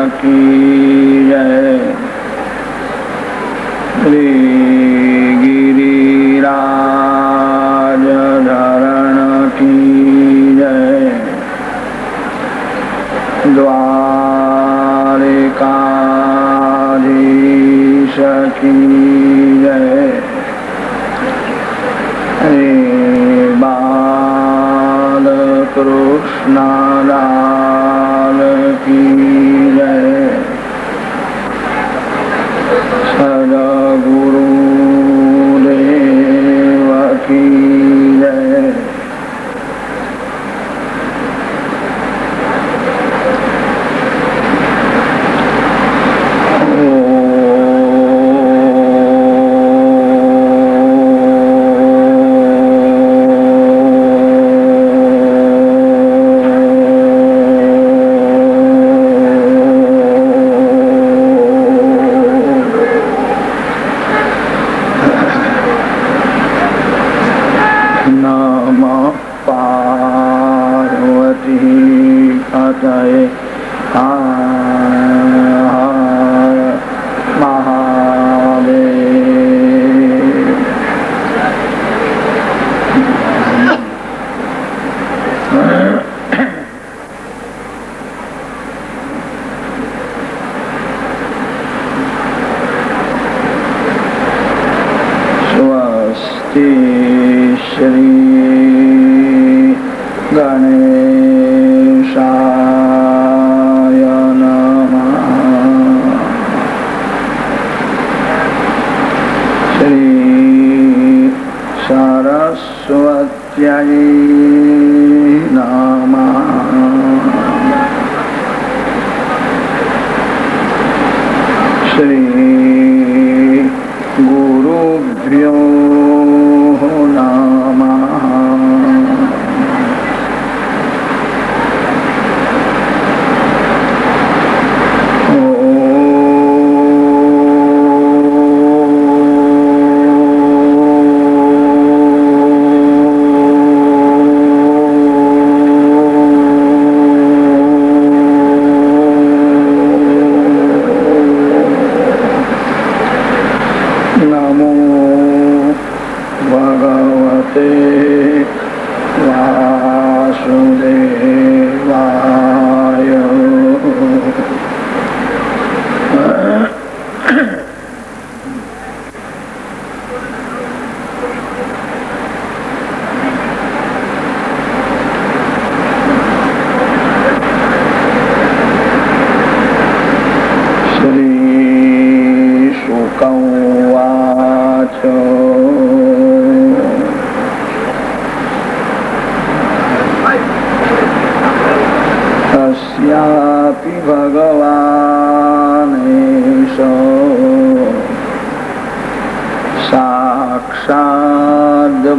की जय। श्री गिरिराज धरण की जय। द्वारिकाधीश की जय। बालकृष्ण लाल की जय। सद्गुरुदेव की जय।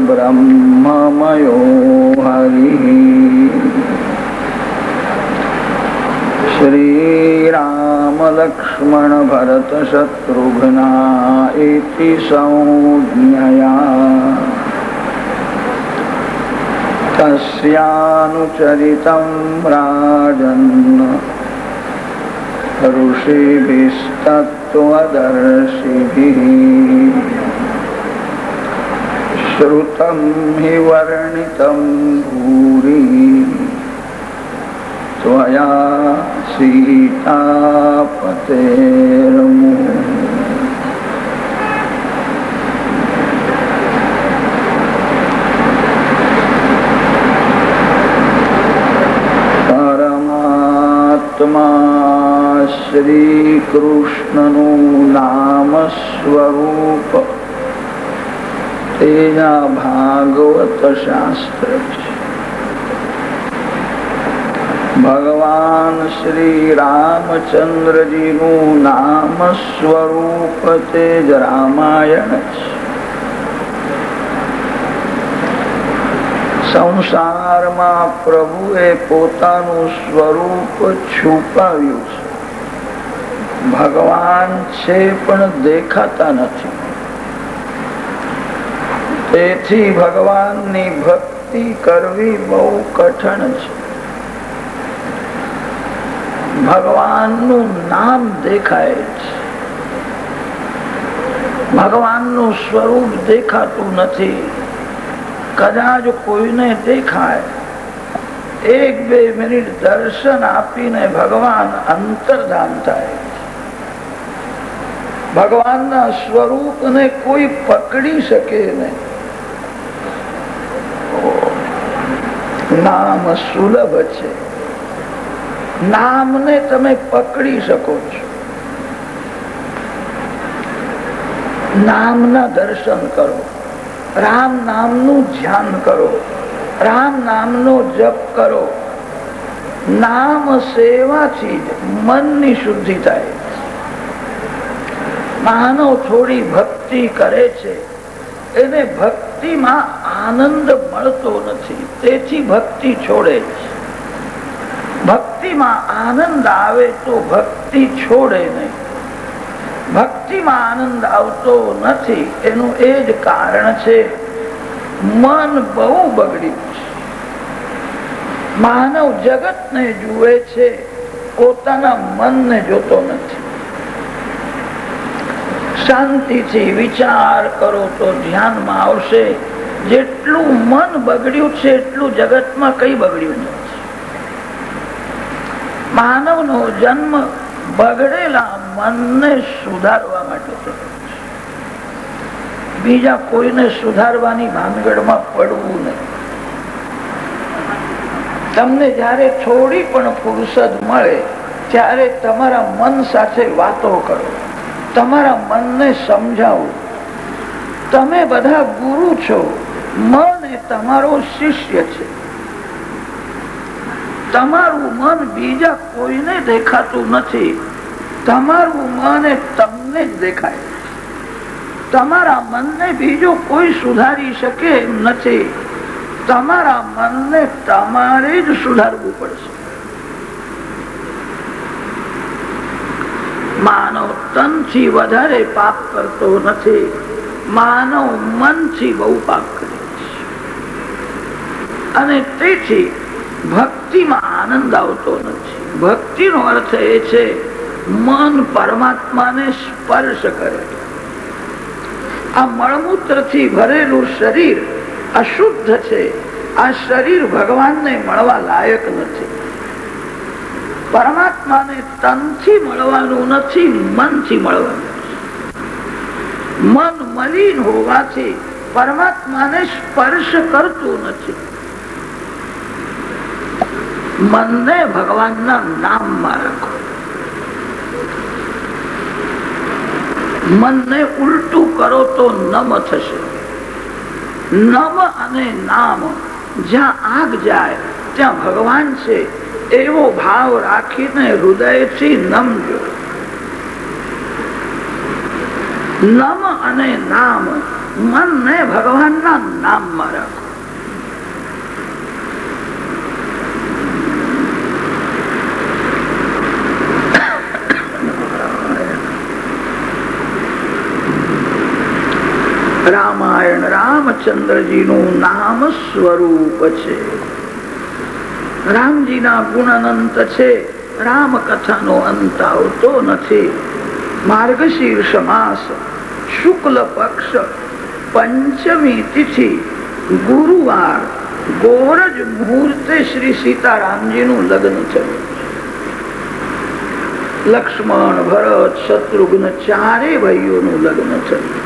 ब्रह्ममयो हरिः। श्रीराम लक्ष्मण भरत शत्रुघ्ना इति संज्ञया तस्यानुचरितं राजन् ऋषिभिस्तत्त्वदर्शिभिः। श्रुतं हि वर्णितं भूरि त्वया सीतापतेर्मुः। परमात्मा श्रीकृष्णનું નામ સ્વરૂપ તેના ભાગવત શાસ્ત્ર છે. ભગવાન શ્રી રામચંદ્રજીનું નામ સ્વરૂપ તે જ રામાયણ છે. સંસારમાં પ્રભુએ પોતાનું સ્વરૂપ છુપાવ્યું છે. ભગવાન છે પણ દેખાતા નથી. તેથી ભગવાનની ભક્તિ કરવી બહુ કઠણ છે. ભગવાનનું નામ દેખાય છે, ભગવાનનું સ્વરૂપ દેખાતું નથી. કદાચ કોઈને દેખાય, 1-2 મિનિટ દર્શન આપીને ભગવાન અંતર્ધાન થાય. ભગવાનના સ્વરૂપને કોઈ પકડી શકે નહીં. નામ સુલભ છે, નામને તમે પકડી શકો છો. નામના દર્શન કરો, રામ નામનું ધ્યાન કરો, રામ નામનો જપ કરો. નામ સેવાથી જ મનની શુદ્ધિ થાય. માનવ થોડી ભક્તિ કરે છે, એને ભક્તિમાં આનંદ મળતો નથી, તેથી ભક્તિ છોડે છે. ભક્તિમાં આનંદ આવે તો ભક્તિ છોડે નહીં. ભક્તિમાં આનંદ આવતો નથી, એનું એ જ કારણ છે મન બહુ બગડ્યું છે. માનવ જગતને જુએ છે, પોતાના મનને જોતો નથી. શાંતિથી વિચાર કરો તો ધ્યાનમાં આવશે, જેટલું મન બગડ્યું છે એટલું જગતમાં કઈ બગડ્યું નથી. માનવનો જન્મ બગડેલા મનને સુધારવા માટે થયો છે. બીજા કોઈને સુધારવાની ભાનગડમાં પડવું નહીં. તમને જયારે થોડી પણ ફુરસદ મળે ત્યારે તમારા મન સાથે વાતો કરો, તમારા મનને સમજાવો. તમે બધા ગુરુ છો, મન એ તમારો શિષ્ય છે. તમારું મન બીજા કોઈને દેખાતું નથી, તમારું મન એ તમને જ દેખાય. તમારા મનને બીજો કોઈ સુધારી શકે એમ નથી. તમારા મનને તમારે જ સુધારવું પડશે. માનવ તનથી વધારે પાપ કરતો નથી, માનવ મનથી બહુ પાપ કરે છે. અને તેથી ભક્તિમાં આનંદ આવતો નથી. ભક્તિનો અર્થ એ છે મન પરમાત્માને સ્પર્શ કરે. આ મળમૂત્રથી ભરેલું શરીર અશુદ્ધ છે. આ શરીર ભગવાનને મળવા લાયક નથી. પરમાત્માને તનથી મળવાનું નથી, મનથી મળવાનું. મન મલિન હોવાથી પરમાત્માને સ્પર્શ કરતું નથી. મનને ભગવાનના નામમાં રાખો. મનને ઉલટું કરો તો નમ થશે. નમ અને નામ, જ્યાં આગ જાય ત્યાં ભગવાન છે એવો ભાવ રાખીને હૃદયથી નમજો. નમ અને નામ, મનને ભગવાનના નામમાં રાખો. રામાયણ રામચંદ્રજીનું નામ સ્વરૂપ છે. રામજીના ગુણ અનંત છે. રામ કથાનો અંત આવતો નથી. માર્ગશીર્ષ માસ શુક્લ પક્ષ પંચમી તિથિ ગુરુવાર ગોરજ મુહૂર્તે શ્રી સીતારામજીનું લગ્ન થયું. લક્ષ્મણ, ભરત, શત્રુઘ્ન ચારે ભાઈઓનું લગ્ન થયું.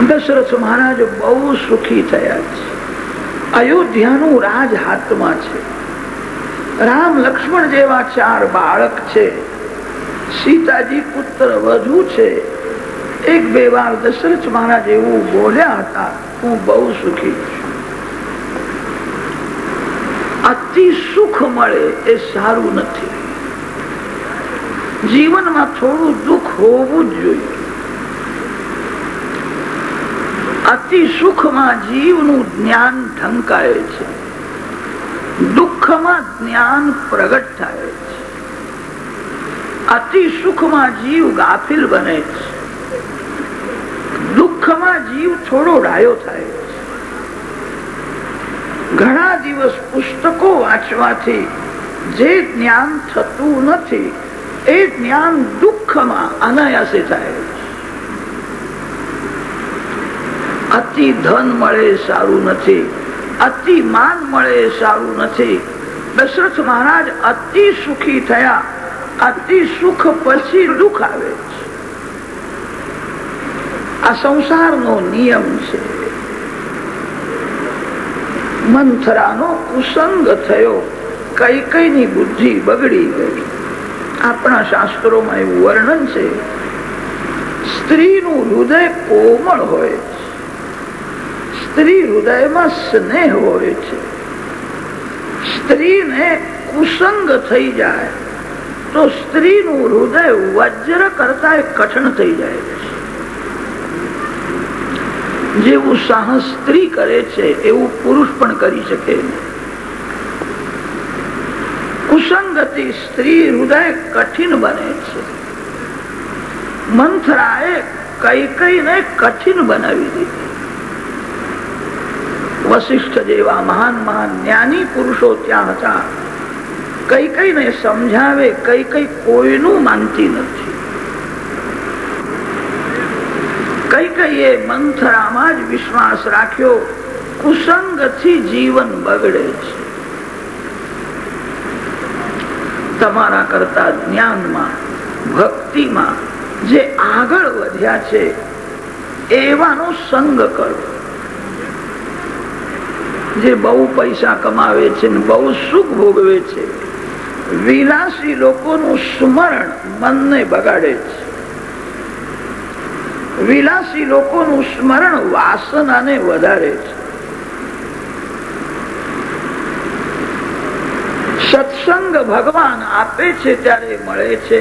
દશરથ મહારાજ બહુ સુખી થયા છે. અયોધ્યાનું રાજ હાથમાં છે. રામ લક્ષ્મણ જેવા 4 બાળક છે. સીતાજી પુત્ર વધુ છે. 1-2 વાર દશરથ મહારાજ એવું બોલ્યા હતા, હું બહુ સુખી છું. અતિ સુખ મળે એ સારું નથી. જીવનમાં થોડું દુઃખ હોવું જ જોઈએ. અતિ સુખમાં જીવનું જ્ઞાન ઢંકાય છે, દુઃખમાં જ્ઞાન પ્રગટ થાય છે. અતિ સુખમાં જીવ ગાફિલ બને છે, દુઃખમાં જીવ થોડો ડાયો થાય છે. ઘણા દિવસ પુસ્તકો વાંચવાથી જે જ્ઞાન થતું નથી એ જ્ઞાન દુઃખમાં અનાયાસે થાય. અતિ ધન મળે સારું નથી, અતિ માન મળે સારું નથી. દશરથ મહારાજ અતિ સુખી થયા. અતિ સુખ પછી દુઃખ આવે છે. આ સંસારનો નિયમ છે. મંથરાનો કુસંગ થયો, કૈકેયીની બુદ્ધિ બગડી ગઈ. આપણા શાસ્ત્રોમાં એવું વર્ણન છે, સ્ત્રીનું હૃદય કોમળ હોય છે, સ્ત્રી હૃદયમાં સ્નેહ હોય છે. સ્ત્રીને કુસંગ થઈ જાય તો સ્ત્રીનું હૃદય વજ્ર કરતા કઠણ થઈ જાય છે. જેવું સાહસ સ્ત્રી કરે છે એવું પુરુષ પણ કરી શકે નહીં. કુસંગથી સ્ત્રી હૃદય કઠિન બને છે. મંથરાએ કૈકેયીને કઠિન બનાવી દીધી. વશિષ્ઠ જેવા મહાન મહાન જ્ઞાની પુરુષો ત્યાં હતા. કૈકેયીને સમજાવે, કૈકેયી કોઈનું માનતી નથી. કૈકેયીએ મંથરામાં જ વિશ્વાસ રાખ્યો. કુસંગથી જીવન બગડે છે. તમારા કરતા જ્ઞાનમાં, ભક્તિમાં જે આગળ વધ્યા છે એવાનો સંગ કરો. જે બહુ પૈસા કમાવે છે ને બહુ સુખ ભોગવે છે, વિલાસી લોકોનું સ્મરણ મનને બગાડે છે. વિલાસી લોકોનું સ્મરણ વાસનાને વધારે છે. સત્સંગ ભગવાન આપે છે ત્યારે મળે છે.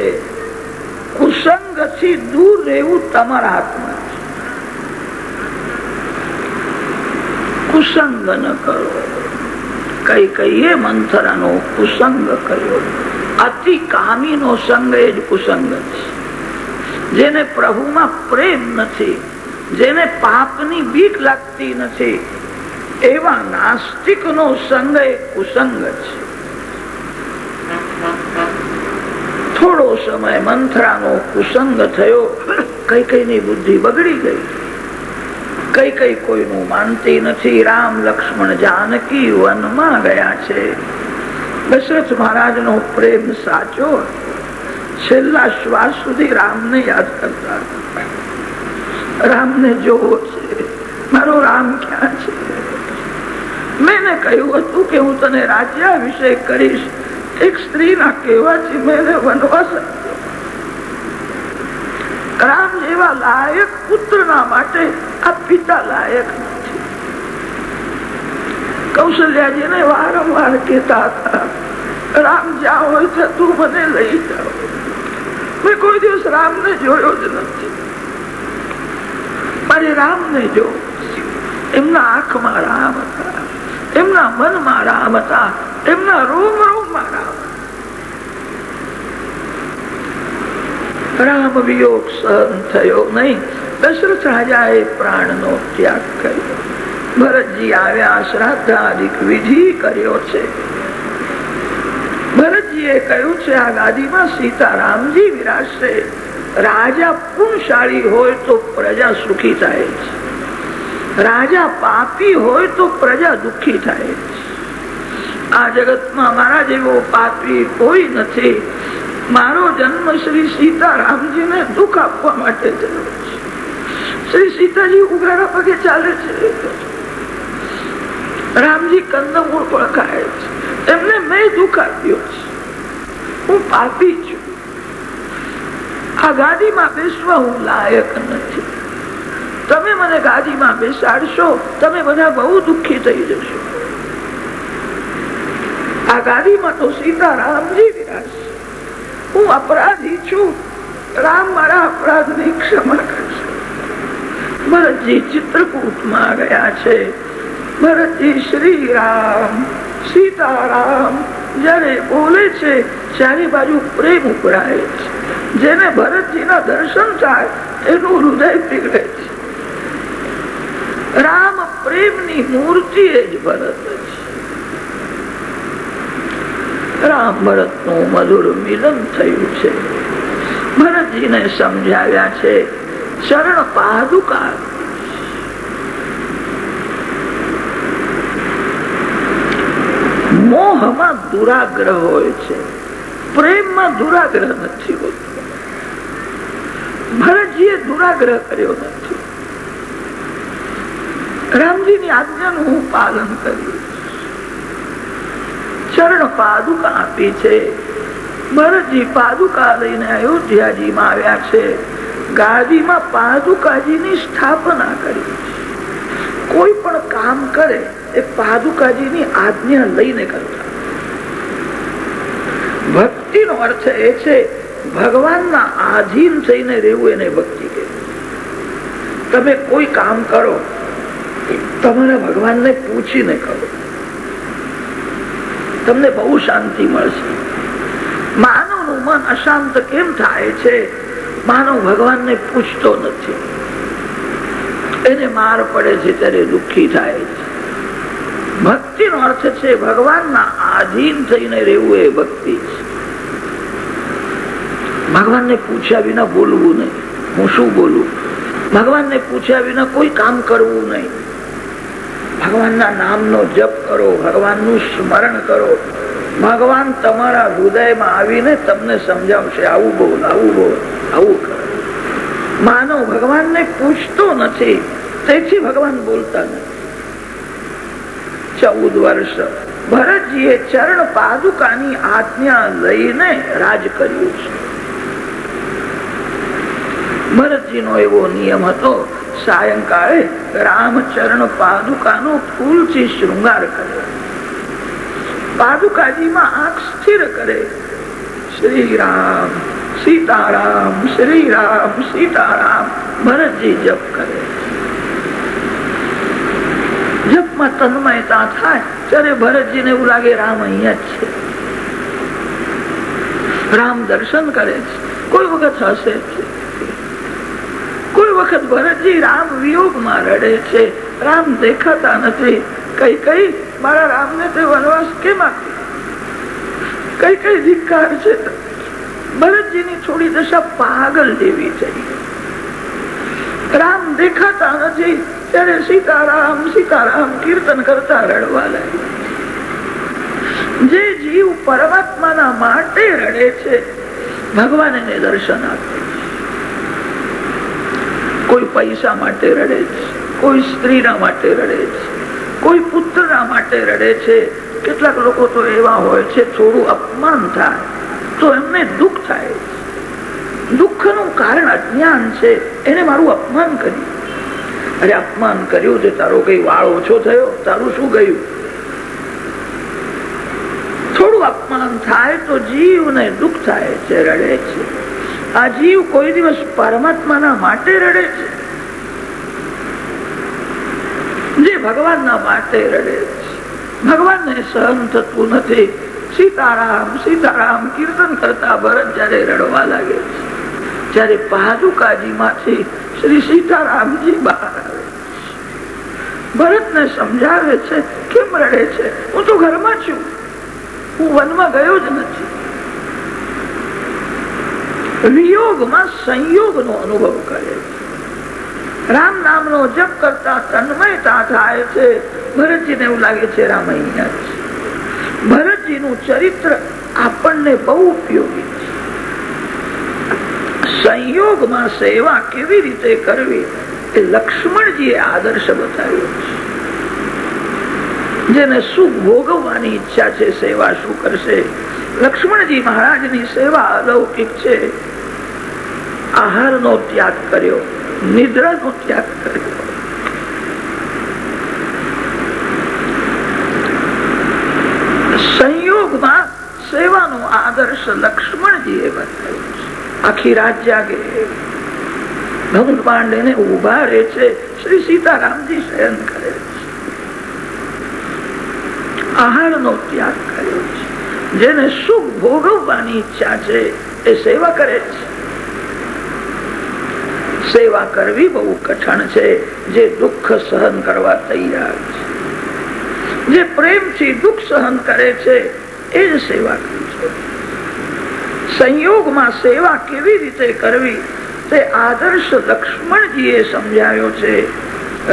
કુસંગથી દૂર રહેવું તમારા હાથમાં છે. કુસંગ ન કરો. કૈકેયીએ મંથરાનો કુસંગ કર્યો. અતિ કામીનો સંગ એ જ કુસંગ છે. જેને પ્રભુમાં પ્રેમ નથી, જેને પાપની બીક લાગતી નથી, એવા નાસ્તિકનો સંગ એ કુસંગ છે. થોડો સમય મંથરાનો કુસંગ થયો, કૈકેયીની બુદ્ધિ બગડી ગઈ. કૈકેયી કોઈનું માનતી નથી. રામ લક્ષ્મણ જાનકી વનમાં ગયા છે. દશરથ મહારાજનો પ્રેમ સાચો. છેલ્લા શ્વાસ સુધી રામને યાદ કરતા હતા. રામને જોવો છે, મારો રામ ક્યાં છે? મેં કહ્યું હતું કે હું તને રાજ્યાભિષેક કરીશ. એક સ્ત્રીના કહેવાથી મેં વનવાસ આપ્યો. રામ જેવા લાયક પુત્રના માટે આ પિતા લાયક નથી. કૌશલ્યાજીને વારંવાર કહેતા હતા, રામ જ્યાં હોય છે તું મને લઈ જાઓ. મેં કોઈ દિવસ રામને જોયો જ નથી. મારે રામને જો. એમના આંખમાં રામ હતા, એમના મનમાં રામ હતા, એમના રોમ રોમમાં રામ. રામ વિયોગ સહન થયો નહીં. દશરથ રાજાએ પ્રાણનો ત્યાગ કર્યો. ભરતજી આવ્યા, શ્રાદ્ધાદિક વિધિ કર્યો છે. ભરતજીએ કહ્યું છે આ ગાદીમાં સીતારામજી વિરાજશે. રાજા પુણ્યશાળી હોય તો પ્રજા સુખી થાય છે. રાજા પાપી હોય તો પ્રજા દુઃખી થાય છે. આ જગતમાં મારા જેવો પાપી કોઈ નથી. મારો જન્મ શ્રી સીતારામજીને દુઃખ આપવા માટે થયો છે. શ્રી સીતાજી ઉઘાડા પગે ચાલે છે. રામજી કંદમૂળ પણ ખાય છે. એમને મેં દુઃખ આપ્યો છે. હું પાપી છું. આ ગાદીમાં બેસવા હું લાયક નથી. તમે મને ગાદીમાં બેસાડશો, તમે બધા બહુ દુઃખી થઈ જશો. આ ગાદીમાં તો સીતારામજી વિરાજશે. હું અપરાધી છું. રામ મારા અપરાધની ક્ષમા કરશે. ભરતજી ચિત્રકૂટમાં ગયા છે. ભરતજી શ્રી રામ સીતારામ જયારે બોલે છે ચારે બાજુ પ્રેમ ઉભરાય છે. જેને ભરતજીના દર્શન થાય એનું હૃદય પીગળે છે. રામ પ્રેમની મૂર્તિ જ ભરત છે. રામ ભરત નું મધુર મિલન થયું છે. ભરતજીને સમજાવ્યા છે ચરણ પાદુકા. મોહમાં દુરાગ્રહ હોય છે, પ્રેમમાં દુરાગ્રહ નથી હોતો. ભરતજીએ દુરાગ્રહ કર્યો નથી. રામજીની આજ્ઞાનું હું પાલન કર્યું. ચરણ પાદુકા આપી છે. ભરતજી પાદુકા લઈને અયોધ્યાજીમાં આવ્યા છે. ગાદીમાં પાદુકાજીની સ્થાપના કરી. કોઈ પણ કામ કરે એ પાદુકાજીની આજ્ઞા લઈને કરતા. ભક્તિનો અર્થ એ છે ભગવાનના આધીન થઈને રહેવું, એને ભક્તિ કહે. તમે કોઈ કામ કરો તમારા ભગવાનને પૂછીને કરો, તમને બહુ શાંતિ મળશે. માનવનું મન અશાંત કેમ થાય છે? માનવ ભગવાનને પૂછતો નથી, એને માર પડે છે ત્યારે દુઃખી થાય છે. ભક્તિનો અર્થ છે ભગવાનના આધીન થઈને રહેવું, એ ભક્તિ છે. ભગવાનને પૂછ્યા વિના બોલવું નહીં. હું શું બોલું? ભગવાનને પૂછ્યા વિના કોઈ કામ કરવું નહીં. ભગવાનના નામનો જપ કરો, ભગવાનનું સ્મરણ કરો. ભગવાન તમારા હૃદયમાં આવીને તમને સમજાવશે, આવું બોલ, આવું બોલ, આવું કરો. માનવ ભગવાનને પૂછતો નથી, તેથી ભગવાન બોલતા નથી. 14 વર્ષ ભરતજીએ ચરણ પાદુકાની આજ્ઞા લઈને રાજ કર્યું છે. ભરતજીનો એવો નિયમ હતો, સાયંકાળે રામચરણ પાદુકાનો ફૂલથી શૃંગાર કરે, પાદુકાજીમાં આંખ સ્થિર કરે. શ્રી રામ સીતારામ, શ્રી રામ સીતારામ ભરતજી જપ કરે. જપમાં તન્મયતા થાય ત્યારે ભરતજીને એવું લાગે રામ અહીંયા જ છે. રામ દર્શન કરે છે. કોઈ વખત હસે છે, કોઈ વખત ભરતજી રામ વિયોગમાં રડે છે. રામ દેખાતા નથી. કઈ કઈ મારા રામને તે વનવાસ કેમ આપ્યો? કઈ કઈ ધિક્કાર છે. ભરતજીની થોડી દશા પાગલ જેવી થઈ. રામ દેખાતા નથી ત્યારે સીતારામ સીતારામ કીર્તન કરતા રડવા લાગ્યા. જે જીવ પરમાત્માના માટે રડે છે ભગવાન એને દર્શન આપે. કોઈ પૈસા માટે રડે છે, કોઈ સ્ત્રીના માટે રડે છે, કોઈ પુત્રના માટે રડે છે. કેટલાક લોકો તો એવા હોય છે, થોડું અપમાન થાય તો એમને દુઃખ થાય. દુઃખનું કારણ અજ્ઞાન છે. એને મારું અપમાન કર્યું. અરે અપમાન કર્યું છે, તારો કઈ વાળ ઓછો થયો? તારું શું ગયું? થોડું અપમાન થાય તો જીવને દુઃખ થાય છે, રડે છે. આ જીવ કોઈ દિવસ પરમાત્માના માટે રડે છે? જે ભગવાનના માટે રડે છે. ભગવાનને સહન થતું નથી. સીતારામ સીતારામ કીર્તન કરતા ભરત જયારે રડવા લાગે છે ત્યારે પાદુકાજી માંથી શ્રી સીતારામજી બહાર આવે. ભરતને સમજાવે છે, કેમ રડે છે? હું તો ઘરમાં છું, હું વનમાં ગયો જ નથી. વિયોગમાં સંયોગનો અનુભવ કરે છે. રામ નામનો જપ કરતા તન્મયતા થાય છે. ભરતજીને એવું લાગે છે રામ અહીંયા છે. ભરતજીનું ચરિત્ર આપણને બહુ ઉપયોગી છે. સંયોગમાં સેવા કેવી રીતે કરવી એ લક્ષ્મણજીએ આદર્શ બતાવ્યો છે. જેને સુખ ભોગવવાની ઈચ્છા છે, સેવા શું કરશે? લક્ષ્મણજી મહારાજની સેવા અલૌકિક છે. આહારનો ત્યાગ કર્યો, નિદ્રાનો ત્યાગ કર્યો. સંયોગમાં સેવાનો આદર્શ લક્ષ્મણજીએ બતાવ્યો છે. આખી રાત જાગે, ધનુર પાંડેને ઉભા રહે છે. શ્રી સીતારામજી શયન કરે છે. આહારનો ત્યાગ કર્યો છે. જેને સુખ ભોગવવાની ઈચ્છા છે એ સેવા કરે છે. સેવા કરવી બહુ કઠણ છે. જે દુઃખ સહન કરવા તૈયાર છે, જે પ્રેમથી દુઃખ સહન કરે છે એ જ સેવા કરી છે. સંયોગમાં સેવા કેવી રીતે કરવી તે આદર્શ લક્ષ્મણજીએ સમજાવ્યો છે.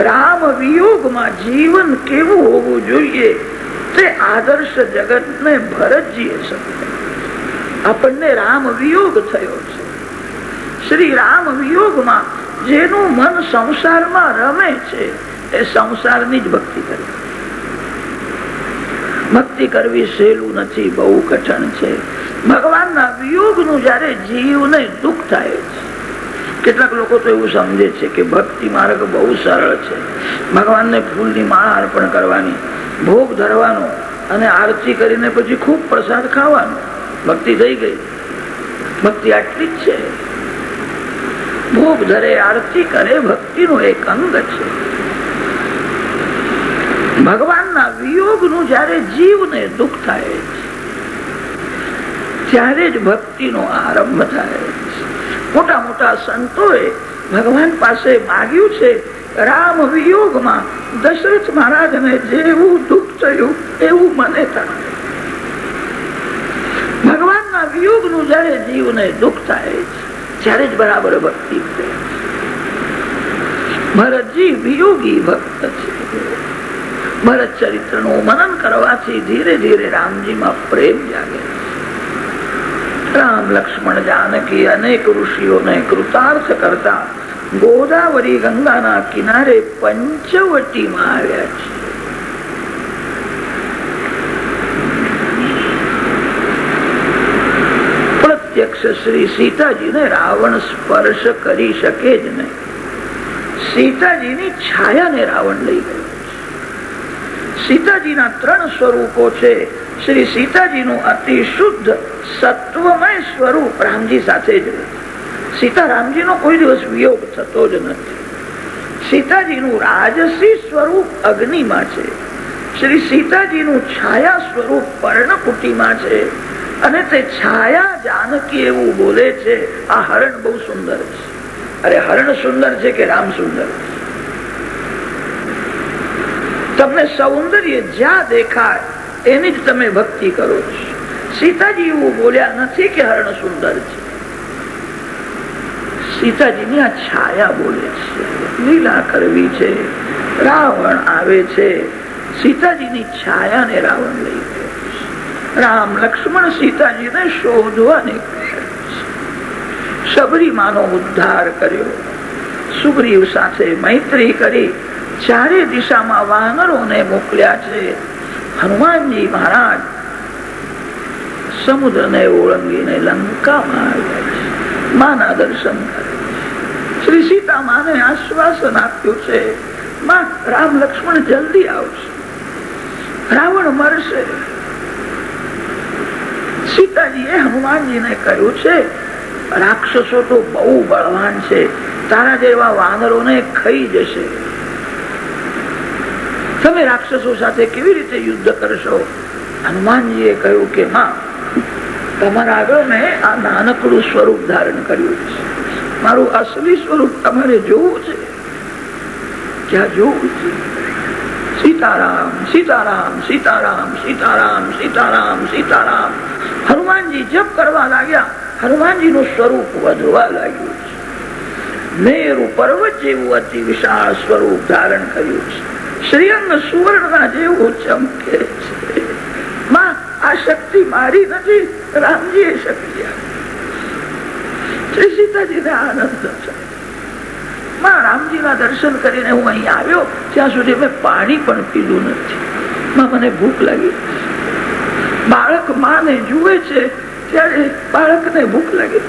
રામ વિયોગમાં જીવન કેવું હોવું જોઈએ તે આદર્શ જગતને ભરતજીએ સમજાવ્યો. આપણને રામ વિયોગ થયો છે. શ્રી રામ વિયોગમાં જેનું મન સંસારમાં રમે છે એ સંસારની જ ભક્તિ કરે. ભક્તિ કરવી સહેલું નથી, બહુ કઠણ છે. ભગવાનના વિયોગનું જયારે જીવને દુઃખ થાય છે. કેટલાક લોકો તો એવું સમજે છે કે ભક્તિ માર્ગ બહુ સરળ છે. ભગવાનને ફૂલની માળા અર્પણ કરવાની, ભોગ ધરવાનો અને આરતી કરીને પછી ખૂબ પ્રસાદ ખાવાનો, ભક્તિ થઈ ગઈ. ભક્તિ આટલી જ છે. ભોગ ધરે, આરતી કરે, ભક્તિનું એક અંગ છે. ભગવાનના વિયોગનું જયારે જીવને દુઃખ થાય છે ત્યારે જ ભક્તિનો આરંભ થાય છે. મોટા મોટા સંતોએ ભગવાન પાસે માગ્યું છે. રામ વિયોગમાં દશરથ મહારાજને જેવું દુઃખ થયું એવું મને થાય. ભગવાનના વિયોગનું જયારે જીવને દુઃખ થાય ત્યારે જ બરાબર ભક્તિ થાય. ભરતજી વિયોગી ભક્ત છે. ભરત ચરિત્રનું મનન કરવાથી ધીરે ધીરે રામજીમાં પ્રેમ જાગે. રામ લક્ષ્મણ જાનકી અનેક ઋષિઓને કૃતાર્થ કરતા ગોદાવરી ગંગાના કિનારે પંચવટીમાં આવ્યા છે. પ્રત્યક્ષ શ્રી સીતાજીને રાવણ સ્પર્શ કરી શકે જ નહીં. સીતાજીની છાયાને રાવણ લઈ ગયો. સીતાજીના 3 સ્વરૂપો છે. શ્રી સીતાજીનું અતિ શુદ્ધ સત્વમય સ્વરૂપ રામજી સાથે જ રહે. સીતા રામજીનો કોઈ દિવસ વિયોગ થતો જ નથી. સીતાજીનું રાજસી સ્વરૂપ અગ્નિમાં છે. શ્રી સીતાજીનું છાયા સ્વરૂપ પર્ણકુટીમાં છે. અને તે છાયા જાનકી એવું બોલે છે, આ હરણ બહુ સુંદર છે. અરે હરણ સુંદર છે કે રામ સુંદર છે? તમને સૌંદર્ય જ્યાં દેખાય એની જ તમે ભક્તિ કરો છો. સીતાજી એવું બોલ્યા નથી કે હરણ સુંદર છે. સીતાજીની આ છાયા બોલે છે. લીલા કરવી છે, રાવણ આવે છે, સીતાજીની છાયાને રાવણ લઈ ગયો. રામ લક્ષ્મણ સીતાજીને શોધવા નીકળ્યા. શબરીમાનો ઉદ્ધાર કર્યો. સુગ્રીવ સાથે મૈત્રી કરી ચારે દિશામાં વાનરોને મોકલ્યા છે. હનુમાનજી મહારાજ સમુદ્રને ઓળંગીને લંકામાં આવ્યા છે. માના દર્શન કરે. શ્રી સીતા માને આશ્વાસન આપ્યું છે, માં રામ લક્ષ્મણ જલ્દી આવશે, રાવણ મરશે. સીતાજીએ હનુમાનજીને કહ્યું છે, રાક્ષસો તો બહુ બળવાન છે, તારા જેવા વાનરોને ખાઈ જશે. તમે રાક્ષસો સાથે કેવી રીતે યુદ્ધ કરશો? હનુમાનજીએ કહ્યું કે માં, તમારા આગળ મેં આ નાનકડું સ્વરૂપ ધારણ કર્યું છે. મારું અસલી સ્વરૂપ તમારે જોવું છે. ક્યાં જોવું છે? સીતારામ સીતારામ સીતારામ સીતારામ સીતારામ સીતારામ. હનુમાનજી જપ કરવા લાગ્યા. હનુમાનજીનું સ્વરૂપ વધવા લાગ્યું છે. મેરુ પર્વત જેવું અતિ વિશાળ સ્વરૂપ ધારણ કર્યું છે. શ્રીઅંગ સુવર્ણના જેવું ચમકે છે. માં, આ શક્તિ મારી નથી, રામજીએ શક્તિ આપી. શ્રી સીતાજીને આનંદ છે. માં, રામજીના દર્શન કરીને હું અહીં આવ્યો ત્યાં સુધી મેં પાણી પણ પીધું નથી. માં, મને ભૂખ લાગી. બાળક માને જુએ છે ત્યારે બાળકને ભૂખ લાગે.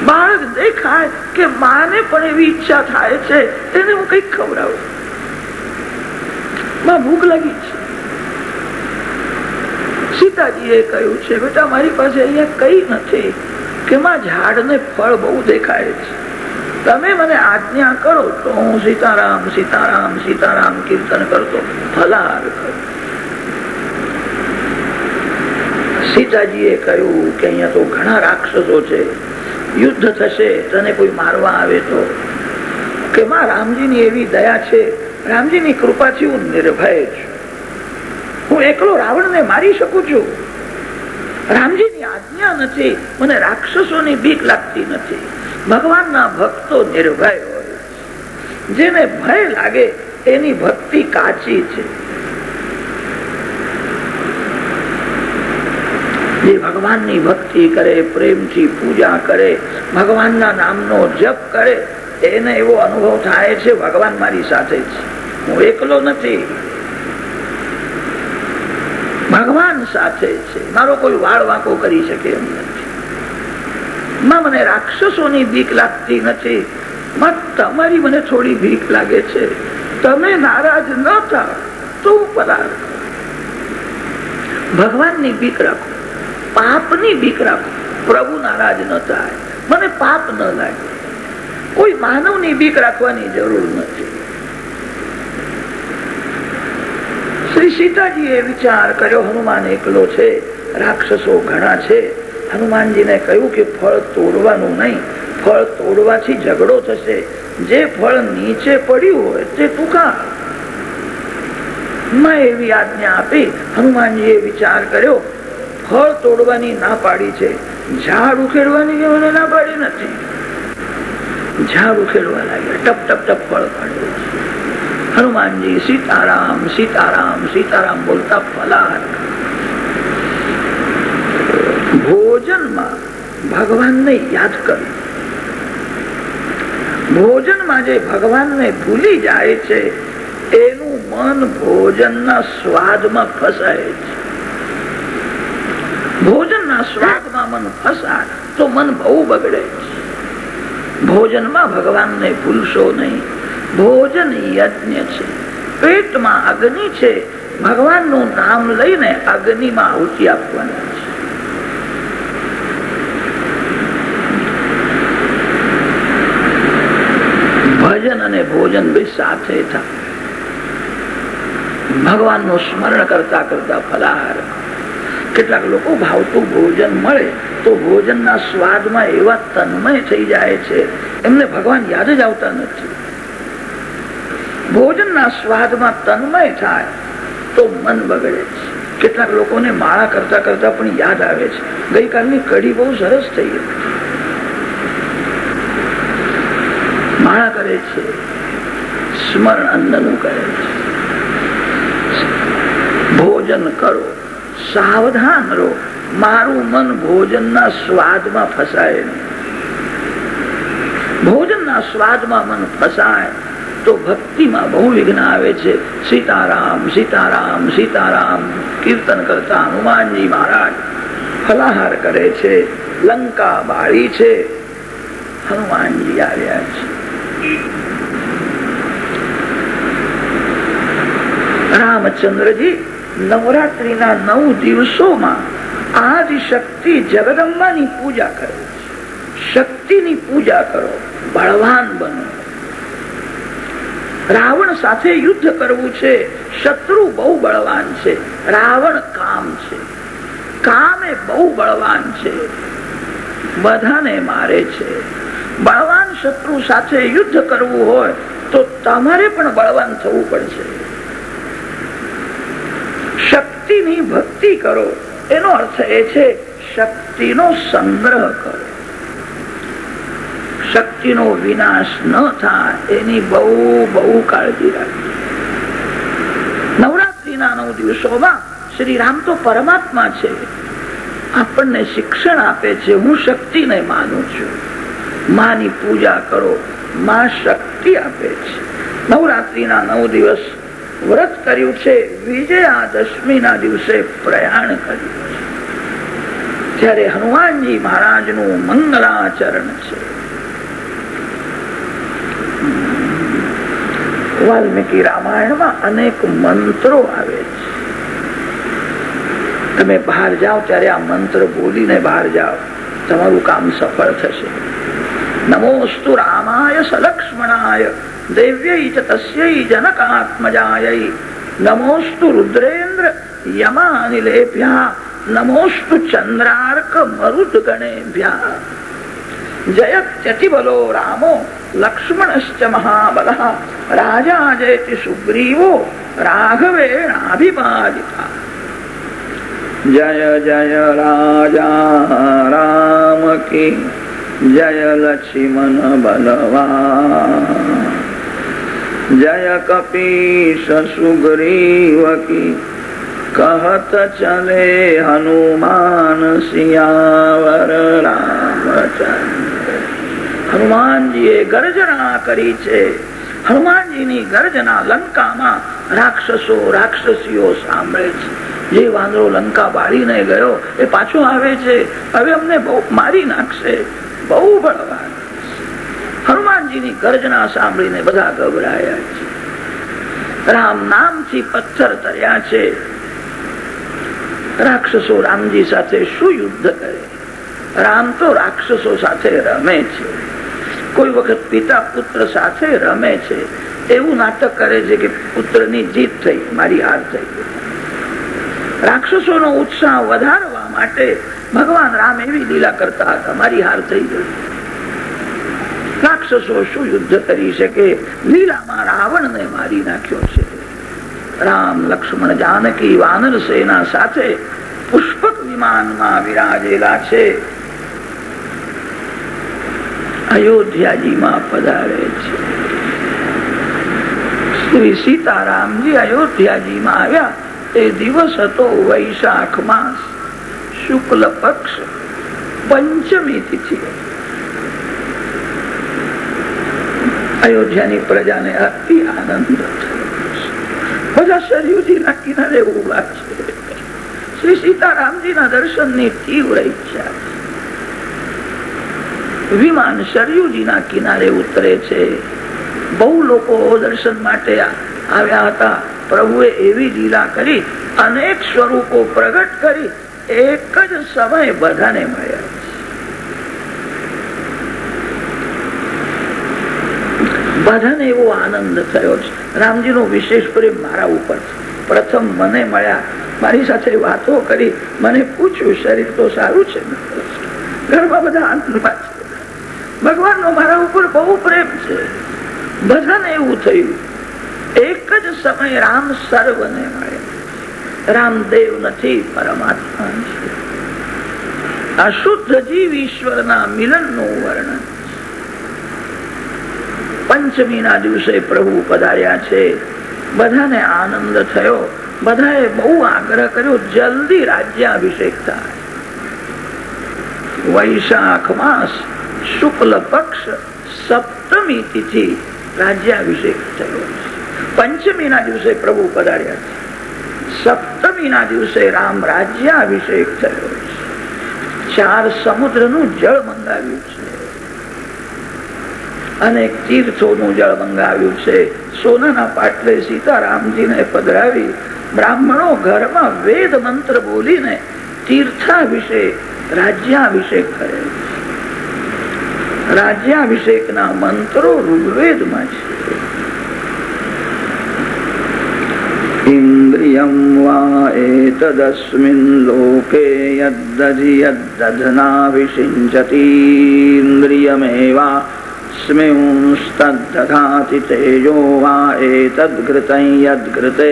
બાળક દેખાય કે માને પણ એવી ઈચ્છા થાય છે, તેને હું કઈક ખવડાવું. માં, ભૂખ લાગી છે. સીતાજીએ કહ્યું છે, બેટા મારી પાસે અહીંયા કઈ નથી કે માં ઝાડને ફળ બહુ દેખાય છે. તમે મને આજ્ઞા કરો તો હું સીતારામ સીતારામ સીતારામ કીર્તન કરતો ફલાહાર કરું. સીતાજીએ કહ્યું કે અહીંયા તો ઘણા રાક્ષસો છે, યુદ્ધ થશે, તને કોઈ મારવા આવે તો. કે માં, રામજીની એવી દયા છે, રામજીની કૃપાથી હું નિર્ભય છું. હું એકલો રાવણને મારી શકું છું. રામજીની આજ્ઞા નથી, મને રાક્ષસોની બીક લાગતી નથી. ભગવાનના ભક્તો નિર્ભય હોય, જેને ભય લાગે એની ભક્તિ કાચી છે. જે ભગવાનની ભક્તિ કરે, પ્રેમથી પૂજા કરે, ભગવાનના નામનો જપ કરે, એને એવો અનુભવ થાય છે ભગવાન મારી સાથે છે, હું એકલો નથી, ભગવાન સાથે છે, મારો કોઈ વાળ વાંકો કરી શકે એમ નથી. મને રાક્ષસોની બીક લાગતી નથી, તમારી મને થોડી બીક લાગે છે. તમે નારાજ ન થાવ તો પરાર. ભગવાનની બીક રાખો, પાપની બીક રાખો, પ્રભુ નારાજ ન થાય, મને પાપ ન લાગે. કોઈ માનવની બીક રાખવાની જરૂર નથી. શ્રી સીતાજીએ વિચાર કર્યો, હનુમાન એકલો છે, રાક્ષસો ઘણા છે. હનુમાનજીને કહ્યું કે ફળ તોડવાનું નહીં, ફળ તોડવાથી ઝઘડો થશે. જે ફળ નીચે પડ્યું હોય તે ટૂંકા. મેં એવી આજ્ઞા આપી. હનુમાનજીએ વિચાર કર્યો, ફળ તોડવાની ના પાડી છે, ઝાડ ઉખેડવાની મને ના પાડી નથી. ઝાડ ઉખેડવા લાગ્યા, ટપ ટપ ટપ ફળ કાઢ્યું. હનુમાનજી સીતારામ સીતારામ સીતારામ બોલતા ફલાહાર. ભોજનમાં ભગવાનને યાદ કર્યું. ભોજનમાં જે ભગવાનને ભૂલી જાય છે એનું મન ભોજનના સ્વાદમાં ફસાય છે. ભોજનના સ્વાદમાં મન ફસાય તો મન બહુ બગડે છે. ભોજનમાં ભગવાનને ભૂલશો નહીં. ભોજન યજ્ઞ છે, પેટમાં અગ્નિ છે, ભગવાનનું નામ લઈને અગ્નિમાં આહુતિ આપવાના છે. ભજન અને ભોજન બે સાથે થાય. ભગવાનનું સ્મરણ કરતા કરતા ફલાહાર. કેટલાક લોકો ભાવતું ભોજન મળે તો ભોજનના સ્વાદમાં એવા તન્મય થઈ જાય છે, એમને ભગવાન યાદ જ આવતા નથી. ભોજનના સ્વાદમાં તન્મય થાય તો મન બગડે છે. કેટલાક લોકોને માળા કરતા કરતા પણ યાદ આવે છે, ગઈકાલની કઢી બહુ સરસ થઈ ગઈ. માળા કરે છે, સ્મરણ અન્નનું કરે છે. ભોજન કરો, સાવધાન રહો, મારું મન ભોજનના સ્વાદમાં ફસાય નહીં. ભોજનના સ્વાદમાં મન ફસાય તો ભક્તિમાં બહુ વિઘ્ન આવે છે. સીતારામ સીતારામ સીતારામ કીર્તન કરતા હનુમાનજી મહારાજ ફલાહાર કરે છે, લંકા બાળી છે. હનુમાનજી આવ્યા છે. રામચંદ્રજી નવરાત્રીના 9 દિવસોમાં આદિ શક્તિ જગદંબાની પૂજા કરે છે. શક્તિની પૂજા કરો, બળવાન બનો. રાવણ સાથે યુદ્ધ કરવું છે. શત્રુ બહુ બળવાન છે. રાવણ કામ છે, કામ એ બહુ બળવાન છે, બધાને મારે છે. બળવાન શત્રુ સાથે યુદ્ધ કરવું હોય તો તમારે પણ બળવાન થવું પડશે. શક્તિની ભક્તિ કરો, એનો અર્થ એ છે શક્તિનો સંગ્રહ કરો. શક્તિનો વિનાશ ન થાય એની બહુ બહુ કાળજી રાખવી. નવરાત્રીના 9 દિવસોમાં શ્રી રામ તો પરમાત્મા છે, આપણને શિક્ષણ આપે છે. હું શક્તિને માનું છું, માની પૂજા કરો, માં શક્તિ આપે છે. નવરાત્રીના 9 દિવસ વ્રત કર્યું છે, વિજયાદશમી ના દિવસે પ્રયાણ કર્યું છે. ત્યારે હનુમાનજી મહારાજનું મંગલાચરણ છે. વાલ્મીકી રામાયણમાં અનેક મંત્રો આવે છે. તમે બહાર જાઓ ત્યારે આ મંત્ર બોલીને બહાર જાઓ, તમારું કામ સફળ થશે. નમોસ્તુ રામાય સલક્ષ્મણાય દેવ્યૈ ચ તસ્યૈ જનકાત્મજાય નમોસ્તુ રુદ્રેન્દ્ર યમાનિલેભ્યઃ નમોસ્તુ ચંદ્રાર્ક મરુદ્ગણેભ્યઃ જયત્યતિબલો રામો લક્ષ્મણશ્ચ મહાબલઃ રાજા જયતિ સુગ્રીવો રાઘવેણાભિપાલિતા. જય જય રાજા રામ કી જય લક્ષ્મણ બલવાન જય કપીશ સુગ્રીવ કી કહત ચલે હનુમાન સિયાવર રામચંદ્ર. હનુમાનજીએ ગર્જના કરી છે. હનુમાનજીની ગર્જના લંકામાં રાક્ષસો રાક્ષસીઓ સાંભળે છે. જે વાંદરો લંકા બાળીને ગયો એ પાછો આવે છે. હવે અમને બહુ મારી નાખશે, બહુ બળવાન. હનુમાનજીની ગર્જના સાંભળીને બધા ગભરાયા છે. રામ નામથી પથ્થર તર્યા છે. રાક્ષસો રામજી સાથે શું યુદ્ધ કરે? રામ તો રાક્ષસો સાથે રમે છે. કોઈ વખત પિતા પુત્ર સાથે રમે છે. એવું નાટક કરે છે કે પુત્રની જીત થઈ, મારી હાર થઈ. રાક્ષસોનો ઉત્સાહ વધારવા માટે ભગવાન રામ એવી લીલા કરતા હતા, મારી હાર થઈ ગઈ. રાક્ષસો શું યુદ્ધ કરી શકે? લીલામાં રાવણને મારી નાખ્યો છે. રામ લક્ષ્મણ જાનકી વાનર સેના સાથે પુષ્પક વિમાનમાં વિરાજેલા છે. અયોધ્યાજીમાં પધારે છે. શ્રી સીતારામજી અયોધ્યાજીમાં આવ્યા. એ દિવસ હતો વૈશાખ માસ, શુક્લ પક્ષ, પંચમી તિથિ. અયોધ્યાની પ્રજાને અતિ આનંદ થયો. બધા સરયુજીના કિનારે ઉભા છે. શ્રી સીતારામજીના દર્શનની તીવ્ર ઈચ્છા. વિમાન સરયુજીના કિનારે ઉતરે છે. બહુ લોકો દર્શન માટે આવ્યા હતા. પ્રભુએ એવી લીલા કરી, અનેક સ્વરૂપો પ્રગટ કરી, એક જ સમય બધાને મળ્યા. બધાને એવો આનંદ થયો છે. રામજીનો વિશેષ પ્રેમ મારા ઉપર છે. પ્રથમ મને મળ્યા, મારી સાથે વાતો કરી, મને પૂછ્યું શરીર તો સારું છે, ઘરમાં બધા આનંદમાં છે. ભગવાનનો મારા ઉપર બહુ પ્રેમ છે. બધાને એવું થયું. એક જ સમય રામ સર્વને મળે. રામદેવ નથી, પરમાત્મા છે. આ શુદ્ધ જીવ ઈશ્વરના મિલનનું વર્ણન. પંચમીના દિવસે પ્રભુ પધાર્યા છે. બધાને આનંદ થયો. બધાએ બહુ આગ્રહ કર્યો, જલ્દી રાજ્યાભિષેક થાય. વૈશાખ માસ, શુક્લ પક્ષ, સપ્તમી તિથિ રાજ્યાભિષેક થયો. પંચમીના દિવસે પ્રભુ પધાર્યા છે. સપ્તમીના દિવસે રામ રાજ્યાભિષેક થયો છે. 4 સમુદ્રનું જળ મંગાવ્યું છે. અનેક તીર્થોનું જળ મંગાવ્યું છે. સોનાના પાટલે સીતારામજીને પધરાવી બ્રાહ્મણો ઘરમાં વેદ મંત્ર બોલીને તીર્થાભિષેક, રાજ્યાભિષેક કરે. રાજ્યાભિષેકના મંત્રો ઋગ્વેદમાં છે. ઇન્દ્રિયમ વા એતદસ્મિન લોકે યદ્દધિયદ્દધનાભિષિંચતિ ઇન્દ્રિયમેવા સ્મિંસ્તદ્દધાતિ તેજો વા એતદ્ઘૃતં યદ્ઘૃતે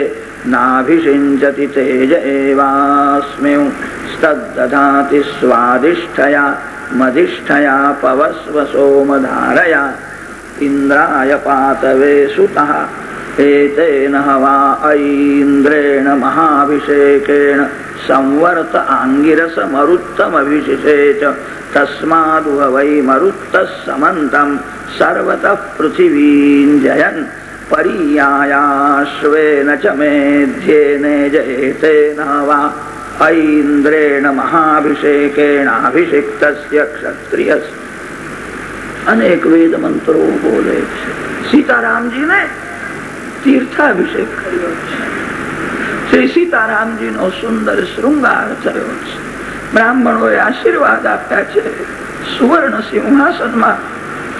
નાભિષિંચતિ તેજ એવાસ્મિંસ્તદ્દધાતિ સ્વાધિષ્ઠયા મધિષ્ઠયા પવસ્વ સોમધારયા ઇન્દ્રાય પાતવે સુતઃ એતેન હવા ઐન્દ્રેણ મહાભિષેકેણ સંવર્ત આંગિરસ મરુત્તમવિશિષેચ તસ્માદુહ વૈ મરુત્તઃ સમંતં સર્વતઃ પૃથિવીં જયન પરીયાયાશ્વેન ચ મેધ્યેને જયેતેન હવા ઐન્દ્રેણ મહાભિષેકેણાભિષિક્તસ્ય ક્ષત્રિયસ્. અનેક વેદ મંત્રો બોલે છે. સીતારામજીને તીર્થાભિષેક કર્યો છે. શ્રી સીતારામજીનો સુંદર શૃંગાર થયો છે. બ્રાહ્મણોએ આશીર્વાદ આપ્યા છે. સુવર્ણ સિંહાસનમાં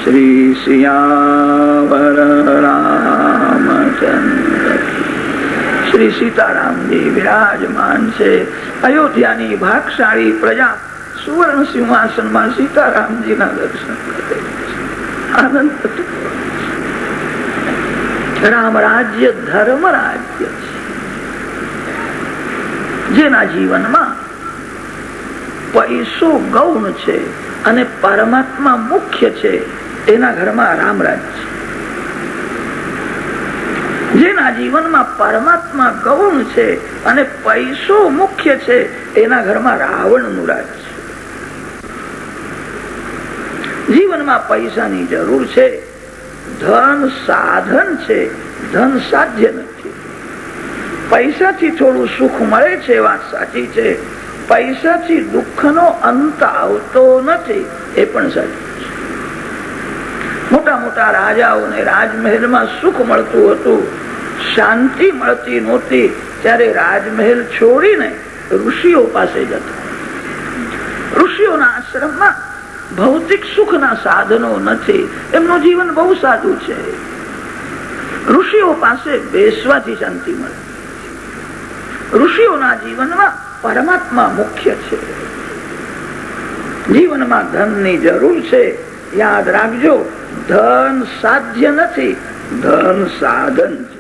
શ્રી સિયાવર રામચંદ્ર શ્રી સીતારામજી વિરાજમાન છે. અયોધ્યાની ભાગશાળી પ્રજા સુવર્ણ સિંહાસનમાં સીતારામજીના દર્શન કરે છે. આનંદ રામ રાજ્ય ધર્મ રાજ્ય છે. જેના જીવનમાં પૈસો ગૌણ છે અને પરમાત્મા મુખ્ય છે, એના ઘરમાં રામ રાજ્ય છે. જેના જીવનમાં પરમાત્મા ગૌણ છે અને પૈસો મુખ્ય છે, એના ઘરમાં રાવણનું રાજ છે. જીવનમાં પૈસાની જરૂર છે, ધન સાધન છે, ધન સાધ્ય નથી. પૈસાથી થોડું સુખ મળે છે, વાત સાચી છે. પૈસાથી દુઃખનો અંત આવતો નથી, એ પણ સાચું છે. મોટા મોટા રાજાઓને રાજમહેલમાં સુખ મળતું હતું, શાંતિ મળતી નહોતી, ત્યારે રાજમહેલ છોડીને ઋષિઓ પાસે જતા. ઋષિઓના આશ્રમમાં ભૌતિક સુખના સાધનો નથી, એમનું જીવન બહુ સાદું છે. ઋષિઓ પાસે બેસવાથી શાંતિ મળે. ઋષિઓના જીવનમાં પરમાત્મા મુખ્ય છે. જીવનમાં ધનની જરૂર છે, યાદ રાખજો, ધન સાધ્ય નથી, ધન સાધન છે.